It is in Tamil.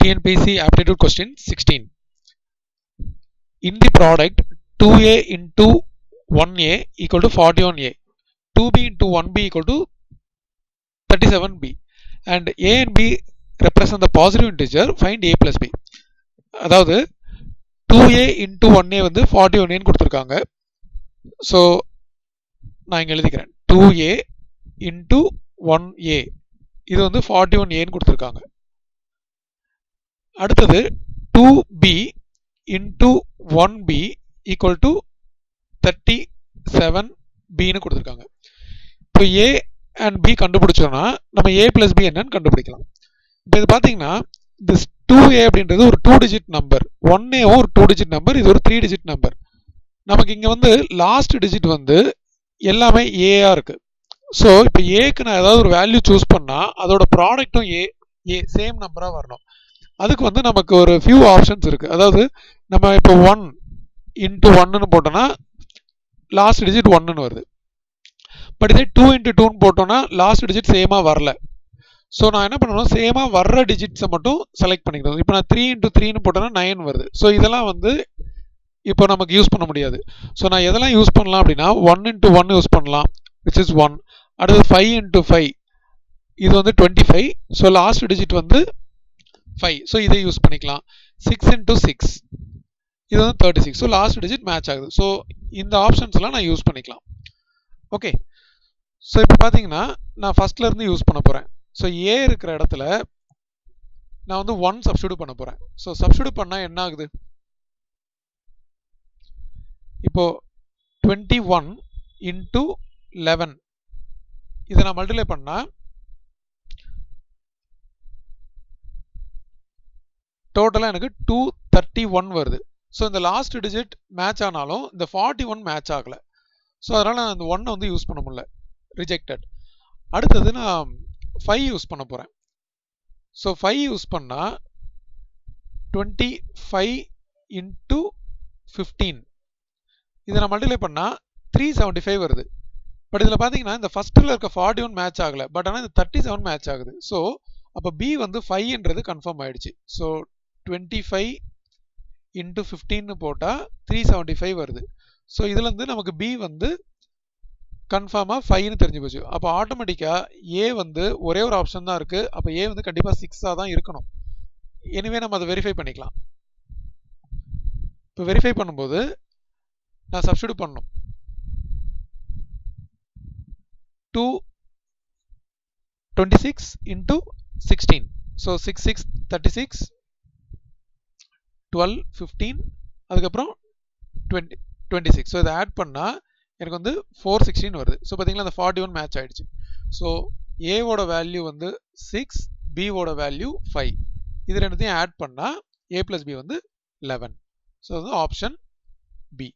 TNPC aptitude question 16. In the product 2a into 1a equal to 41a, 2b into 1b equal to 37b, and a and b represent the positive integer, find a plus b. அதாவது 2a into 1a வந்து 41a கொடுத்துருக்காங்க. ஸோ நான் இங்கே எழுதிக்கிறேன் 2a into 1a இது வந்து 41a கொடுத்துருக்காங்க. அடுத்தது 2b into 1b equal to 37b னு கொடுத்துருக்காங்க. இப்போ a and b கண்டுபிடிச்சோம்னா நம்ம a plus b என்னன்னு கண்டுபிடிக்கலாம். இப்போ இது பார்த்தீங்கன்னா this 2a அப்படின்றது ஒரு 2 டிஜிட் நம்பர், 1a ஒரு 2 டிஜிட் நம்பர், இது ஒரு 3 டிஜிட் நம்பர். நமக்கு இங்கே வந்து லாஸ்ட் டிஜிட் வந்து எல்லாமே ஏஆ இருக்கு. ஸோ இப்போ ஏக்கு நான் ஏதாவது ஒரு வேல்யூ சூஸ் பண்ணால் அதோட ப்ராடக்ட்டும் ஏ சேம் நம்பராக வரணும். அதுக்கு வந்து நமக்கு ஒரு ஃபியூ ஆப்ஷன்ஸ் இருக்குது. அதாவது நம்ம இப்போ 1 into 1ன்னு போட்டோன்னா லாஸ்ட் டிஜிட் 1ன்னு வருது. பட் இதே 2 into 2ன்னு போட்டோன்னா லாஸ்ட் டிஜிட் சேமாக வரல. ஸோ நான் என்ன பண்ணணும், சேமாக வர்ற டிஜிட்ஸை மட்டும் செலக்ட் பண்ணிக்கணும். இப்போ நான் 3 into 3ன்னு போட்டோன்னா 9 வருது. ஸோ இதெல்லாம் வந்து இப்போ நமக்கு யூஸ் பண்ண முடியாது. ஸோ நான் எதெல்லாம் யூஸ் பண்ணலாம் அப்படின்னா 1 into 1 யூஸ் பண்ணலாம், விச் இஸ் 1. அடுத்தது 5 into 5 இது வந்து 25. ஸோ லாஸ்ட் டிஜிட் வந்து 5. ஸோ இதை யூஸ் பண்ணிக்கலாம். 6 into 6 இது வந்து 36. ஸோ லாஸ்ட் டிஜிட் மேட்ச் ஆகுது. ஸோ இந்த ஆப்ஷன்ஸ் எல்லாம் நான் யூஸ் பண்ணிக்கலாம். ஓகே, ஸோ இப்போ பார்த்தீங்கன்னா நான் ஃபர்ஸ்ட்ல இருந்து யூஸ் பண்ண போகிறேன். ஸோ ஏ இருக்கிற இடத்துல நான் வந்து 1 சப்ஸ்டிடியூட் பண்ண போகிறேன். ஸோ சப்ஸ்டிடியூட் பண்ணால் என்ன ஆகுது, இப்போ 21 into 11 இதை நான் மல்டிப்ளை பண்ணா டோட்டலாக எனக்கு 231 வருது. ஸோ இந்த லாஸ்ட் டிஜிட் மேட்ச் ஆனாலும் இந்த 41 மேட்ச் ஆகலை. ஸோ அதனால் நான் இந்த 1 வந்து யூஸ் பண்ண முடியல, ரிஜெக்டட். அடுத்தது நான் 5 யூஸ் பண்ண போகிறேன். ஸோ 5 யூஸ் பண்ணால் 25 into 15 இதை நான் மல்டிப்ளை பண்ணால் 375 வருது. பட் இதில் பார்த்தீங்கன்னா இந்த ஃபர்ஸ்ட்டில் இருக்க 41 மேட்ச் ஆகலை, பட் ஆனால் இந்த 37 மேட்ச் ஆகுது. ஸோ அப்போ பி வந்து 5ன்றது கன்ஃபார்ம் ஆயிடுச்சு. ஸோ 25 into 15ன்னு போட்டால் 375 வருது. ஸோ இதுலேருந்து நமக்கு பி வந்து கன்ஃபார்மாக 5ன்னு தெரிஞ்சு போச்சு. அப்போ ஆட்டோமேட்டிக்காக ஏ வந்து ஒரே ஒரு ஆப்ஷன் தான் இருக்குது. அப்போ ஏ வந்து கண்டிப்பாக 6ஆக தான் இருக்கணும். எனிவே நம்ம அதை வெரிஃபை பண்ணிக்கலாம். இப்போ வெரிஃபை பண்ணும்போது நான் சப்ஸ்டிடியூட் பண்ணணும். 226 into 16. ஸோ 6 6 36 12 15 அதுக்கப்புறம் 26. ஸோ இதை ஆட் பண்ணால் எனக்கு வந்து 416 வருது. ஸோ பார்த்தீங்களா அந்த 41 மேட்ச் ஆயிடுச்சு. ஸோ ஏவோட வேல்யூ வந்து 6, பிவோட வேல்யூ 5. இது ரெண்டுத்தையும் ஆட் பண்ணால் ஏ பிளஸ் பி வந்து 11. ஸோ அது ஆப்ஷன் பி.